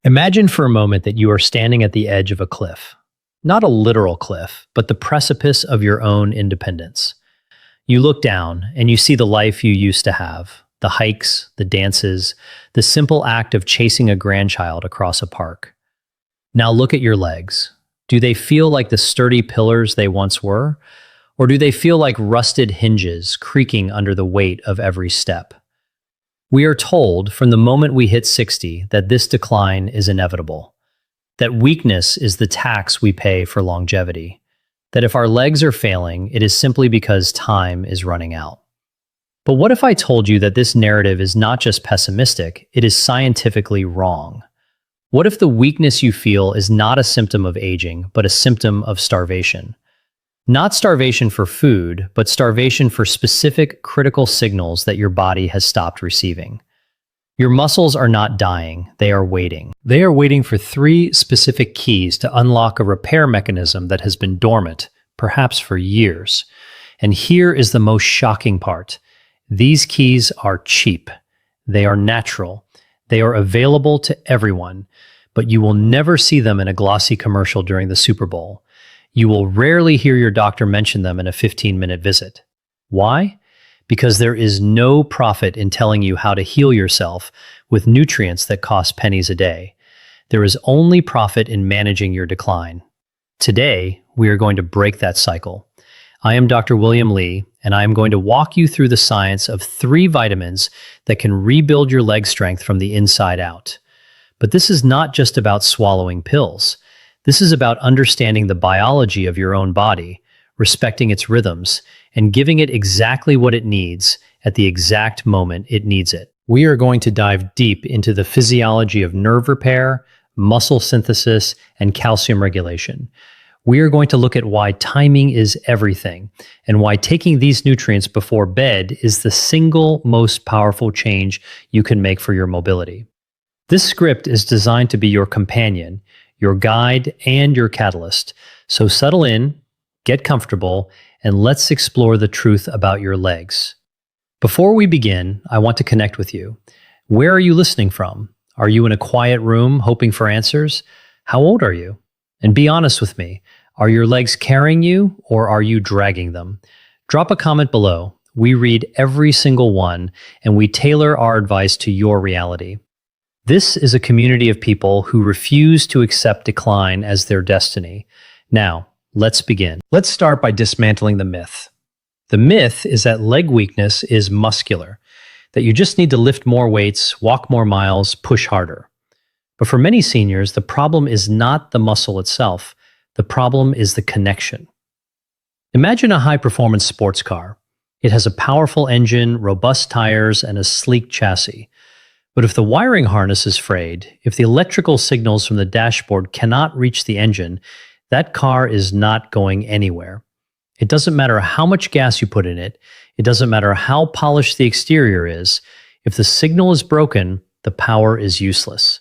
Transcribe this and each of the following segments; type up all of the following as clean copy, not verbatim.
Imagine for a moment that you are standing at the edge of a cliff. Not a literal cliff, but the precipice of your own independence. You look down and you see the life you used to have, the hikes, the dances, the simple act of chasing a grandchild across a park. Now look at your legs. Do they feel like the sturdy pillars they once were? Or do they feel like rusted hinges creaking under the weight of every step? We are told from the moment we hit 60 that this decline is inevitable, that weakness is the tax we pay for longevity, that if our legs are failing, it is simply because time is running out. But what if I told you that this narrative is not just pessimistic, it is scientifically wrong? What if the weakness you feel is not a symptom of aging, but a symptom of starvation? Not starvation for food, but starvation for specific critical signals that your body has stopped receiving. Your muscles are not dying, they are waiting. They are waiting for three specific keys to unlock a repair mechanism that has been dormant, perhaps for years. And here is the most shocking part. These keys are cheap. They are natural. They are available to everyone, but you will never see them in a glossy commercial during the Super Bowl. You will rarely hear your doctor mention them in a 15-minute visit. Why? Because there is no profit in telling you how to heal yourself with nutrients that cost pennies a day. There is only profit in managing your decline. Today, we are going to break that cycle. I am Dr. William Lee, and I am going to walk you through the science of 3 vitamins that can rebuild your leg strength from the inside out. But this is not just about swallowing pills. This is about understanding the biology of your own body, respecting its rhythms, and giving it exactly what it needs at the exact moment it needs it. We are going to dive deep into the physiology of nerve repair, muscle synthesis, and calcium regulation. We are going to look at why timing is everything, and why taking these nutrients before bed is the single most powerful change you can make for your mobility. This script is designed to be your companion, your guide, and your catalyst. So settle in, get comfortable, and let's explore the truth about your legs. Before we begin, I want to connect with you. Where are you listening from? Are you in a quiet room hoping for answers? How old are you? And be honest with me, are your legs carrying you or are you dragging them? Drop a comment below. We read every single one, and we tailor our advice to your reality. This is a community of people who refuse to accept decline as their destiny. Now, let's begin. Let's start by dismantling the myth. The myth is that leg weakness is muscular, that you just need to lift more weights, walk more miles, push harder. But for many seniors, the problem is not the muscle itself. The problem is the connection. Imagine a high-performance sports car. It has a powerful engine, robust tires, and a sleek chassis. But if the wiring harness is frayed, if the electrical signals from the dashboard cannot reach the engine, that car is not going anywhere. It doesn't matter how much gas you put in it. It doesn't matter how polished the exterior is. If the signal is broken, the power is useless.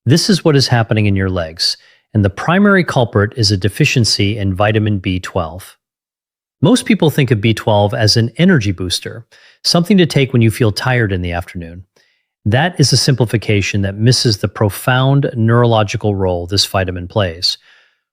This is what is happening in your legs, and the primary culprit is a deficiency in vitamin B12. Most people think of B12 as an energy booster, something to take when you feel tired in the afternoon. That is a simplification that misses the profound neurological role this vitamin plays.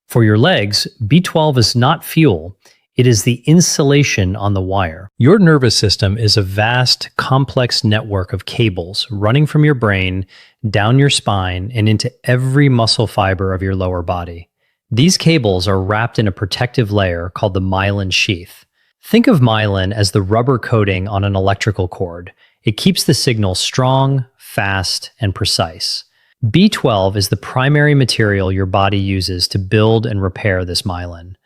For your legs, B12 is not fuel, it is the insulation on the wire. Your nervous system is a vast, complex network of cables running from your brain, down your spine, and into every muscle fiber of your lower body. These cables are wrapped in a protective layer called the myelin sheath. Think of myelin as the rubber coating on an electrical cord. It keeps the signal strong, fast, and precise. B12 is the primary material your body uses to build and repair this myelin.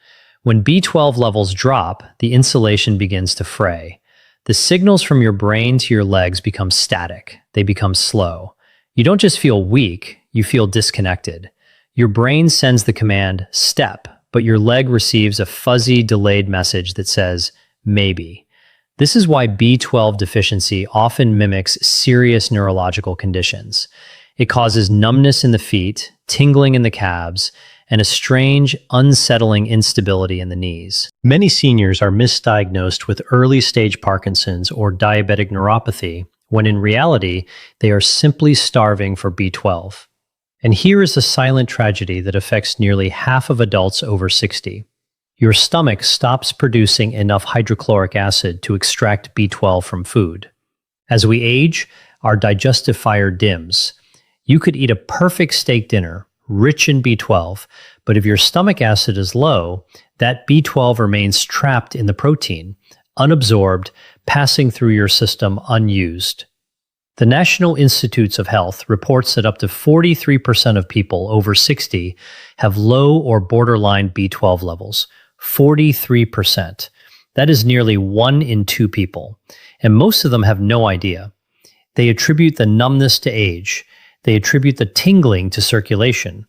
When B12 levels drop, the insulation begins to fray. The signals from your brain to your legs become static. They become slow. You don't just feel weak, you feel disconnected. Your brain sends the command, step, but your leg receives a fuzzy, delayed message that says, maybe. This is why B12 deficiency often mimics serious neurological conditions. It causes numbness in the feet, tingling in the calves, and a strange, unsettling instability in the knees. Many seniors are misdiagnosed with early-stage Parkinson's or diabetic neuropathy, when in reality, they are simply starving for B12. And here is a silent tragedy that affects nearly half of adults over 60. Your stomach stops producing enough hydrochloric acid to extract B12 from food. As we age, our digestive fire dims. You could eat a perfect steak dinner, rich in B12, but if your stomach acid is low, that B12 remains trapped in the protein, unabsorbed, passing through your system unused. The National Institutes of Health reports that up to 43% of people over 60 have low or borderline B12 levels. 43%. That is nearly 1 in 2 people. And most of them have no idea. They attribute the numbness to age. They attribute the tingling to circulation.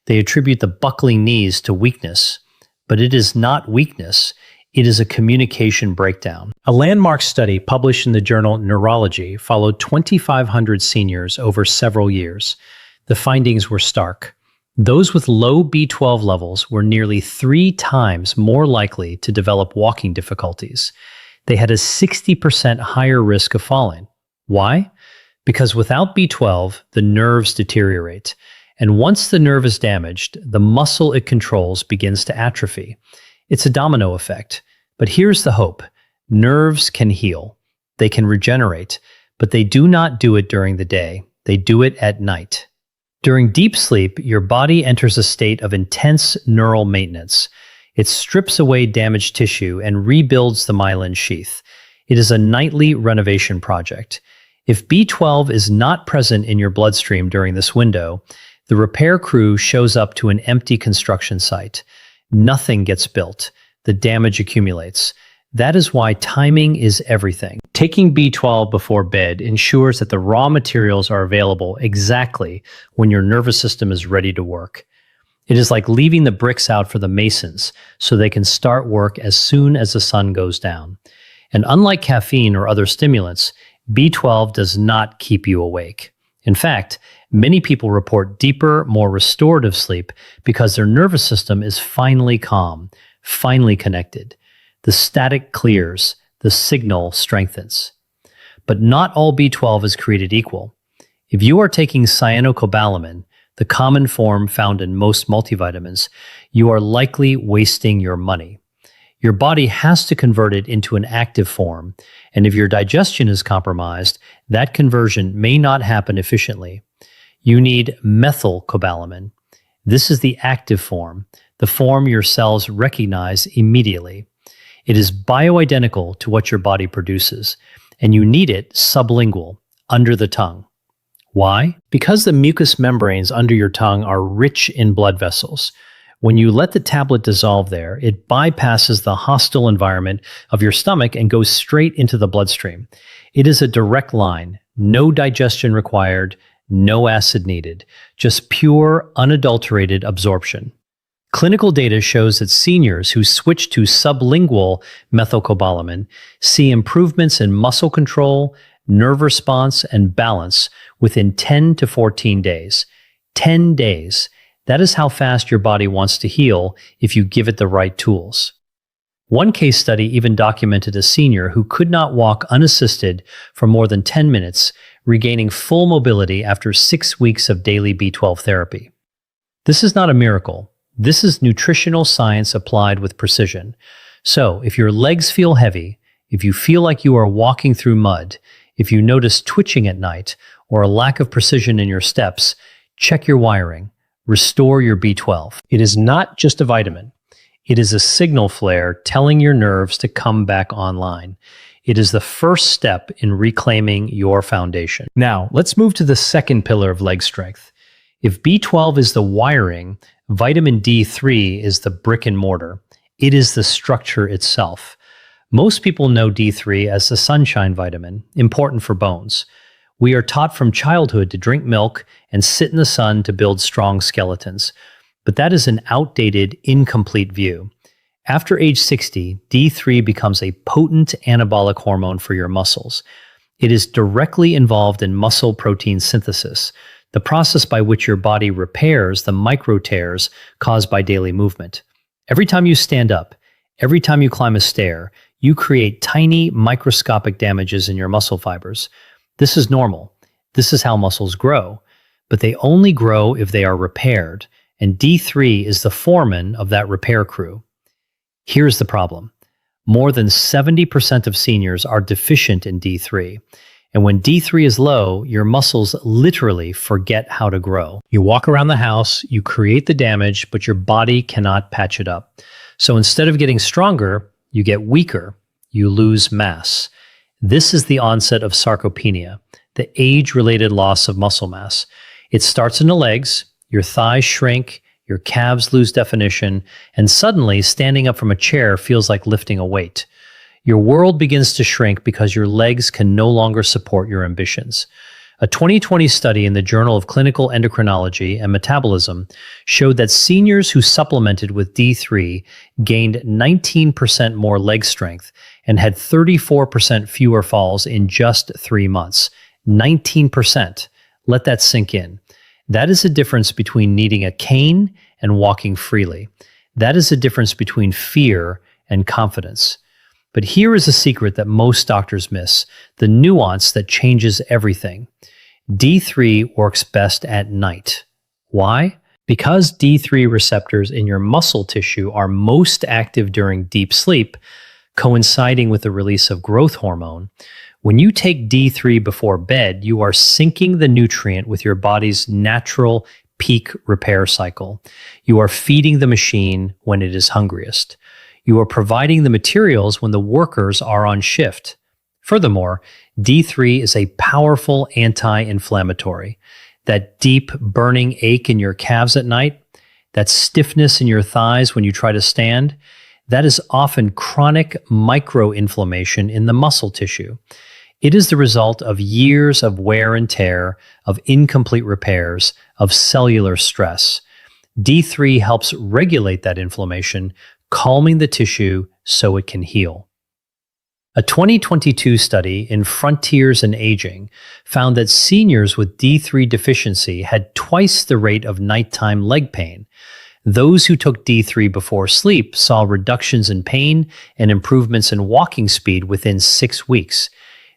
They attribute the buckling knees to weakness. But it is not weakness. It is a communication breakdown. A landmark study published in the journal Neurology followed 2,500 seniors over several years. The findings were stark. Those with low B12 levels were nearly 3 times more likely to develop walking difficulties. They had a 60% higher risk of falling. Why? Because without B12, the nerves deteriorate. And once the nerve is damaged, the muscle it controls begins to atrophy. It's a domino effect. But here's the hope. Nerves can heal. They can regenerate. But they do not do it during the day. They do it at night. During deep sleep, your body enters a state of intense neural maintenance. It strips away damaged tissue and rebuilds the myelin sheath. It is a nightly renovation project. If B12 is not present in your bloodstream during this window, the repair crew shows up to an empty construction site. Nothing gets built. The damage accumulates. That is why timing is everything. Taking B12 before bed ensures that the raw materials are available exactly when your nervous system is ready to work. It is like leaving the bricks out for the masons so they can start work as soon as the sun goes down. And unlike caffeine or other stimulants, B12 does not keep you awake. In fact, many people report deeper, more restorative sleep because their nervous system is finally calm, finally connected. The static clears, the signal strengthens. But not all B12 is created equal. If you are taking cyanocobalamin, the common form found in most multivitamins, you are likely wasting your money. Your body has to convert it into an active form, and if your digestion is compromised, that conversion may not happen efficiently. You need methylcobalamin. This is the active form, the form your cells recognize immediately. It is bioidentical to what your body produces, and you need it sublingual, under the tongue. Why? Because the mucous membranes under your tongue are rich in blood vessels. When you let the tablet dissolve there, it bypasses the hostile environment of your stomach and goes straight into the bloodstream. It is a direct line, no digestion required, no acid needed, just pure, unadulterated absorption. Clinical data shows that seniors who switch to sublingual methylcobalamin see improvements in muscle control, nerve response, and balance within 10 to 14 days. 10 days. That is how fast your body wants to heal if you give it the right tools. One case study even documented a senior who could not walk unassisted for more than 10 minutes, regaining full mobility after 6 weeks of daily B12 therapy. This is not a miracle. This is nutritional science applied with precision. So, if your legs feel heavy, if you feel like you are walking through mud, if you notice twitching at night or a lack of precision in your steps, check your wiring. Restore your B12. It is not just a vitamin. It is a signal flare telling your nerves to come back online. It is the first step in reclaiming your foundation. Now, let's move to the second pillar of leg strength. If B12 is the wiring, vitamin D3 is the brick and mortar. It is the structure itself. Most people know D3 as the sunshine vitamin, important for bones. We are taught from childhood to drink milk and sit in the sun to build strong skeletons. But that is an outdated, incomplete view. After age 60, D3 becomes a potent anabolic hormone for your muscles. It is directly involved in muscle protein synthesis, the process by which your body repairs the micro tears caused by daily movement. Every time you stand up, every time you climb a stair, you create tiny microscopic damages in your muscle fibers. This is normal. This is how muscles grow. but they only grow if they are repaired, and D3 is the foreman of that repair crew. Here's the problem. More than 70% of seniors are deficient in D3. And when D3 is low, your muscles literally forget how to grow. You walk around the house, you create the damage, but your body cannot patch it up. So instead of getting stronger, you get weaker. You lose mass. This is the onset of sarcopenia, the age-related loss of muscle mass. It starts in the legs, your thighs shrink, your calves lose definition, and suddenly standing up from a chair feels like lifting a weight. Your world begins to shrink because your legs can no longer support your ambitions. A 2020 study in the Journal of Clinical Endocrinology and Metabolism showed that seniors who supplemented with D3 gained 19% more leg strength and had 34% fewer falls in just 3 months. 19%. Let that sink in. That is the difference between needing a cane and walking freely. That is the difference between fear and confidence. But here is a secret that most doctors miss, the nuance that changes everything. D3 works best at night. Why? Because D3 receptors in your muscle tissue are most active during deep sleep, coinciding with the release of growth hormone. When you take D3 before bed, you are syncing the nutrient with your body's natural peak repair cycle. You are feeding the machine when it is hungriest. You are providing the materials when the workers are on shift. Furthermore, D3 is a powerful anti-inflammatory. That deep, burning ache in your calves at night, that stiffness in your thighs when you try to stand, that is often chronic microinflammation in the muscle tissue. It is the result of years of wear and tear, of incomplete repairs, of cellular stress. D3 helps regulate that inflammation, calming the tissue so it can heal. A 2022 study in Frontiers in Aging found that seniors with D3 deficiency had twice the rate of nighttime leg pain. Those who took D3 before sleep saw reductions in pain and improvements in walking speed within 6 weeks.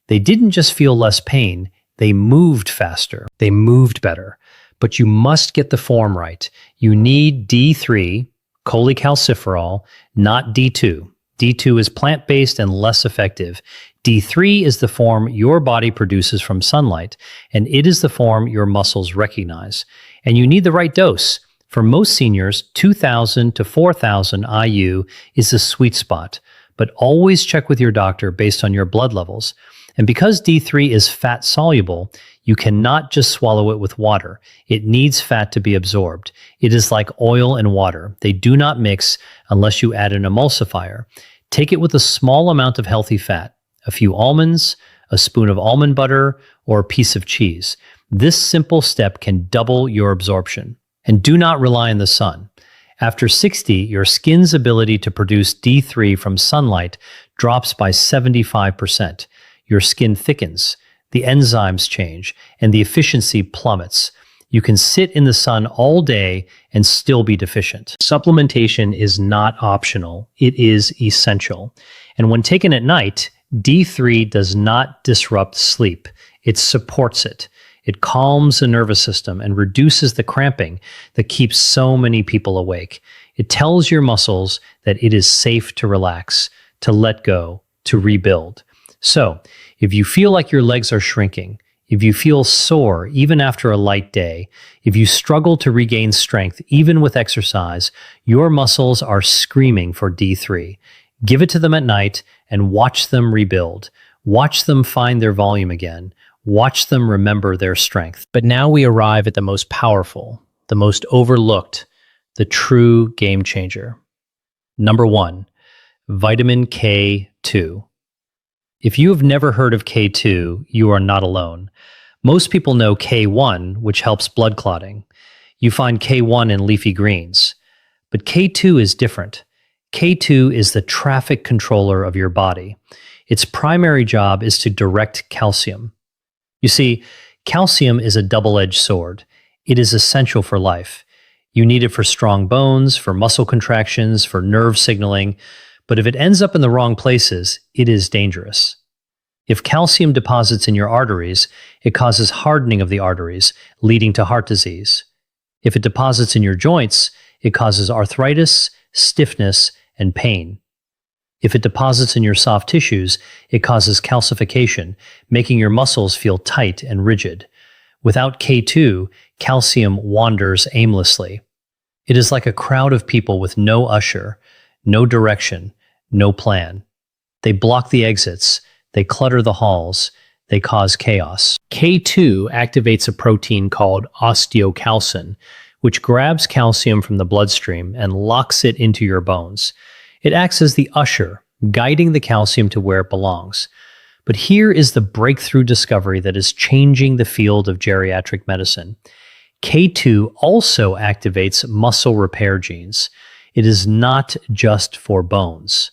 They didn't just feel less pain, they moved faster, they moved better. But you must get the form right. You need D3, cholecalciferol, not D2. D2 is plant-based and less effective. D3 is the form your body produces from sunlight, and it is the form your muscles recognize. And you need the right dose. For most seniors, 2,000 to 4,000 IU is the sweet spot, but always check with your doctor based on your blood levels. And because D3 is fat-soluble, you cannot just swallow it with water. It needs fat to be absorbed. It is like oil and water. They do not mix unless you add an emulsifier. Take it with a small amount of healthy fat, a few almonds, a spoon of almond butter, or a piece of cheese. This simple step can double your absorption. And do not rely on the sun. After 60, your skin's ability to produce D3 from sunlight drops by 75%. Your skin thickens, the enzymes change, and the efficiency plummets. You can sit in the sun all day and still be deficient. Supplementation is not optional, it is essential. And when taken at night, D3 does not disrupt sleep, it supports it. It calms the nervous system and reduces the cramping that keeps so many people awake. It tells your muscles that it is safe to relax, to let go, to rebuild. So, if you feel like your legs are shrinking, if you feel sore even after a light day, if you struggle to regain strength even with exercise, your muscles are screaming for D3. Give it to them at night and watch them rebuild. Watch them find their volume again. Watch them remember their strength. But now we arrive at the most powerful, the most overlooked, the true game changer. Number 1, vitamin K2. If you have never heard of K2, you are not alone. Most people know K1, which helps blood clotting. You find K1 in leafy greens. But K2 is different. K2 is the traffic controller of your body. Its primary job is to direct calcium. You see, calcium is a double-edged sword. It is essential for life. You need it for strong bones, for muscle contractions, for nerve signaling. But if it ends up in the wrong places, it is dangerous. If calcium deposits in your arteries, it causes hardening of the arteries, leading to heart disease. If it deposits in your joints, it causes arthritis, stiffness, and pain. If it deposits in your soft tissues, it causes calcification, making your muscles feel tight and rigid. Without K2, calcium wanders aimlessly. It is like a crowd of people with no usher, no direction, no plan. They block the exits, they clutter the halls, they cause chaos. K2 activates a protein called osteocalcin, which grabs calcium from the bloodstream and locks it into your bones. It acts as the usher, guiding the calcium to where it belongs. But here is the breakthrough discovery that is changing the field of geriatric medicine. K2 also activates muscle repair genes. It is not just for bones.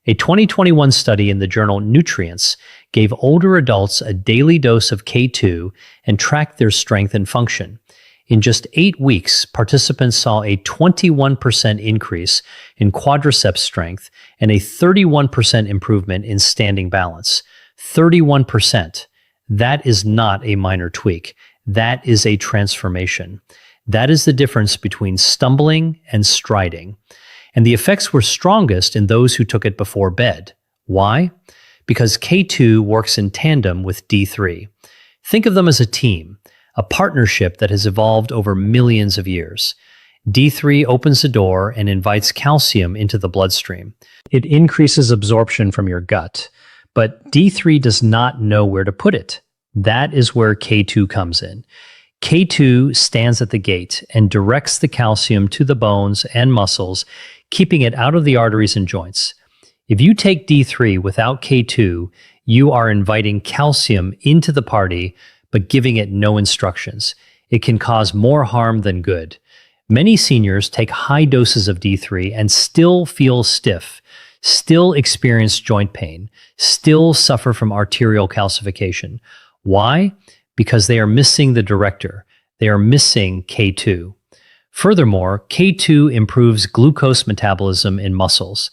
A 2021 study in the journal Nutrients gave older adults a daily dose of K2 and tracked their strength and function. In just 8 weeks, participants saw a 21% increase in quadriceps strength and a 31% improvement in standing balance. 31%. That is not a minor tweak. That is a transformation. That is the difference between stumbling and striding. And the effects were strongest in those who took it before bed. Why? Because K2 works in tandem with D3. Think of them as a team, a partnership that has evolved over millions of years. D3 opens the door and invites calcium into the bloodstream. It increases absorption from your gut, but D3 does not know where to put it. That is where K2 comes in. K2 stands at the gate and directs the calcium to the bones and muscles, keeping it out of the arteries and joints. If you take D3 without K2, you are inviting calcium into the party, but giving it no instructions. It can cause more harm than good. Many seniors take high doses of D3 and still feel stiff, still experience joint pain, still suffer from arterial calcification. Why? Because they are missing the director. They are missing K2. Furthermore, K2 improves glucose metabolism in muscles.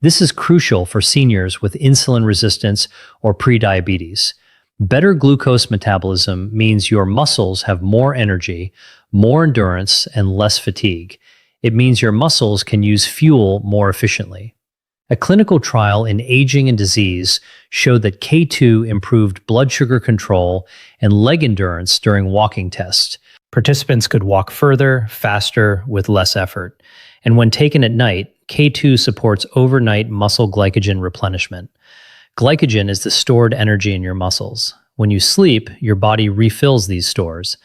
This is crucial for seniors with insulin resistance or prediabetes. Better glucose metabolism means your muscles have more energy, more endurance, and less fatigue. It means your muscles can use fuel more efficiently. A clinical trial in aging and disease showed that K2 improved blood sugar control and leg endurance during walking tests. Participants could walk further, faster, with less effort. And when taken at night, K2 supports overnight muscle glycogen replenishment. Glycogen is the stored energy in your muscles. When you sleep, your body refills these stores.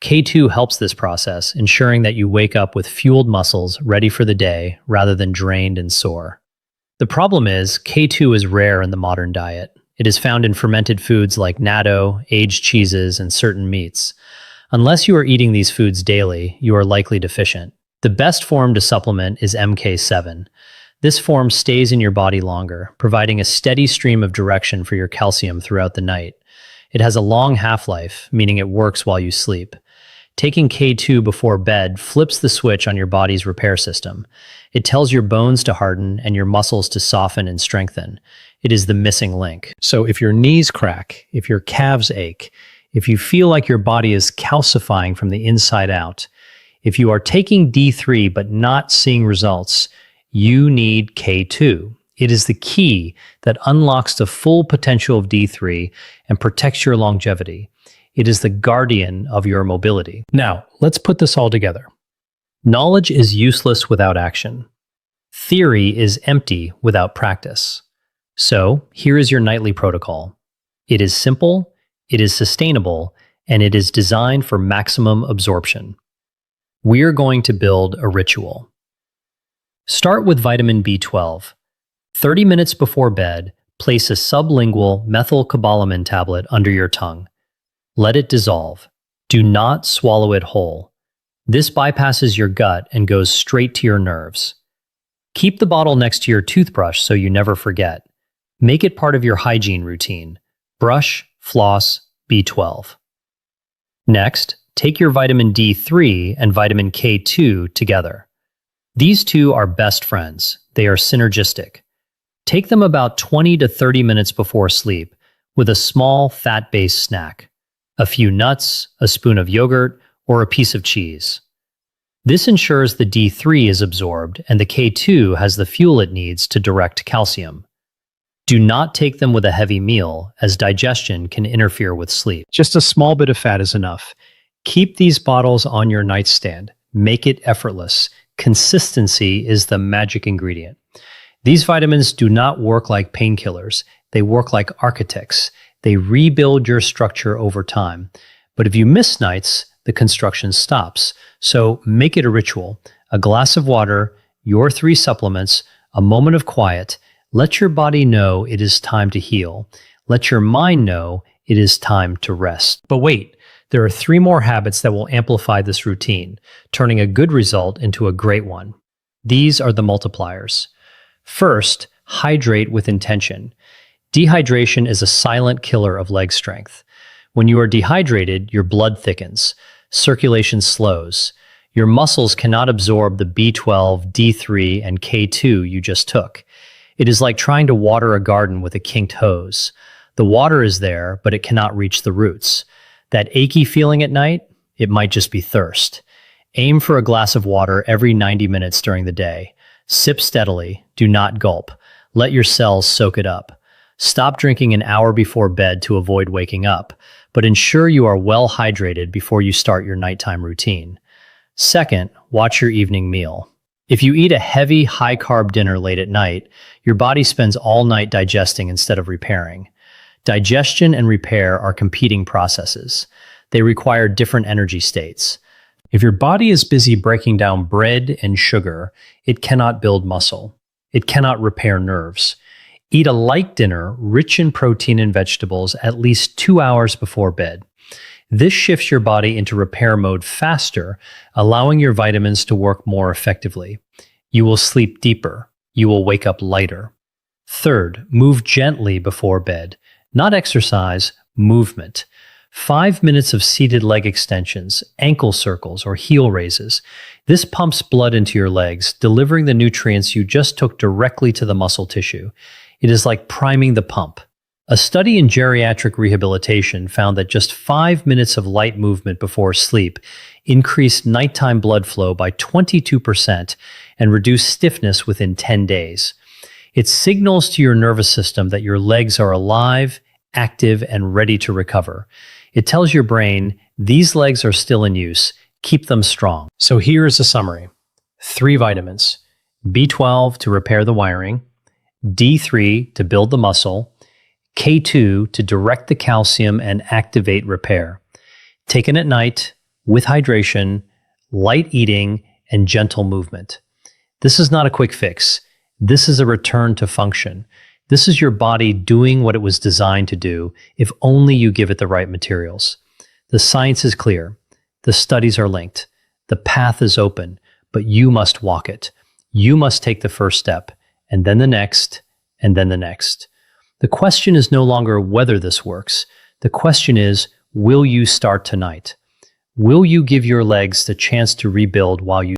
K2 helps this process, ensuring that you wake up with fueled muscles ready for the day rather than drained and sore. The problem is, K2 is rare in the modern diet. It is found in fermented foods like natto, aged cheeses, and certain meats. Unless you are eating these foods daily, you are likely deficient. The best form to supplement is MK7. This form stays in your body longer, providing a steady stream of direction for your calcium throughout the night. It has a long half-life, meaning it works while you sleep. Taking K2 before bed flips the switch on your body's repair system. It tells your bones to harden and your muscles to soften and strengthen. It is the missing link. So if your knees crack, if your calves ache, if you feel like your body is calcifying from the inside out, if you are taking D3 but not seeing results, you need K2. It is the key that unlocks the full potential of D3 and protects your longevity. It is the guardian of your mobility. Now, let's put this all together. Knowledge is useless without action. Theory is empty without practice. So, here is your nightly protocol. It is simple, it is sustainable, and it is designed for maximum absorption. We are going to build a ritual. Start with vitamin B12. 30 minutes before bed, place a sublingual methylcobalamin tablet under your tongue. Let it dissolve. Do not swallow it whole. This bypasses your gut and goes straight to your nerves. Keep the bottle next to your toothbrush so you never forget. Make it part of your hygiene routine. Brush, floss, B12. Next, take your vitamin D3 and vitamin K2 together. These two are best friends. They are synergistic. Take them about 20 to 30 minutes before sleep, with a small fat-based snack, a few nuts, a spoon of yogurt, or a piece of cheese. This ensures the D3 is absorbed and the K2 has the fuel it needs to direct calcium. Do not take them with a heavy meal, as digestion can interfere with sleep. Just a small bit of fat is enough. Keep these bottles on your nightstand. Make it effortless. Consistency is the magic ingredient. These vitamins do not work like painkillers. They work like architects. They rebuild your structure over time. But if you miss nights, the construction stops. So make it a ritual. A glass of water, your 3 supplements, a moment of quiet. Let your body know it is time to heal. Let your mind know it is time to rest. But wait, there are 3 more habits that will amplify this routine, turning a good result into a great one. These are the multipliers. First, hydrate with intention. Dehydration is a silent killer of leg strength. When you are dehydrated, your blood thickens, circulation slows. Your muscles cannot absorb the B12, D3, and K2 you just took. It is like trying to water a garden with a kinked hose. The water is there, but it cannot reach the roots. That achy feeling at night, it might just be thirst. Aim for a glass of water every 90 minutes during the day. Sip steadily, do not gulp. Let your cells soak it up. Stop drinking an hour before bed to avoid waking up, but ensure you are well hydrated before you start your nighttime routine. Second, watch your evening meal. If you eat a heavy, high-carb dinner late at night, your body spends all night digesting instead of repairing. Digestion and repair are competing processes. They require different energy states. If your body is busy breaking down bread and sugar, it cannot build muscle. It cannot repair nerves. Eat a light dinner rich in protein and vegetables at least 2 hours before bed. This shifts your body into repair mode faster, allowing your vitamins to work more effectively. You will sleep deeper. You will wake up lighter. Third, move gently before bed. Not exercise, movement. 5 minutes of seated leg extensions, ankle circles, or heel raises. This pumps blood into your legs, delivering the nutrients you just took directly to the muscle tissue. It is like priming the pump. A study in geriatric rehabilitation found that just 5 minutes of light movement before sleep increased nighttime blood flow by 22% and reduced stiffness within 10 days. It signals to your nervous system that your legs are alive, active, and ready to recover. It tells your brain, these legs are still in use, keep them strong. So here is a summary. 3 vitamins. B12 to repair the wiring, D3 to build the muscle, K2 to direct the calcium and activate repair. Taken at night, with hydration, light eating, and gentle movement. This is not a quick fix. This is a return to function. This is your body doing what it was designed to do if only you give it the right materials. The science is clear. The studies are linked. The path is open, but you must walk it. You must take the first step, and then the next, and then the next. The question is no longer whether this works. The question is, will you start tonight? Will you give your legs the chance to rebuild while you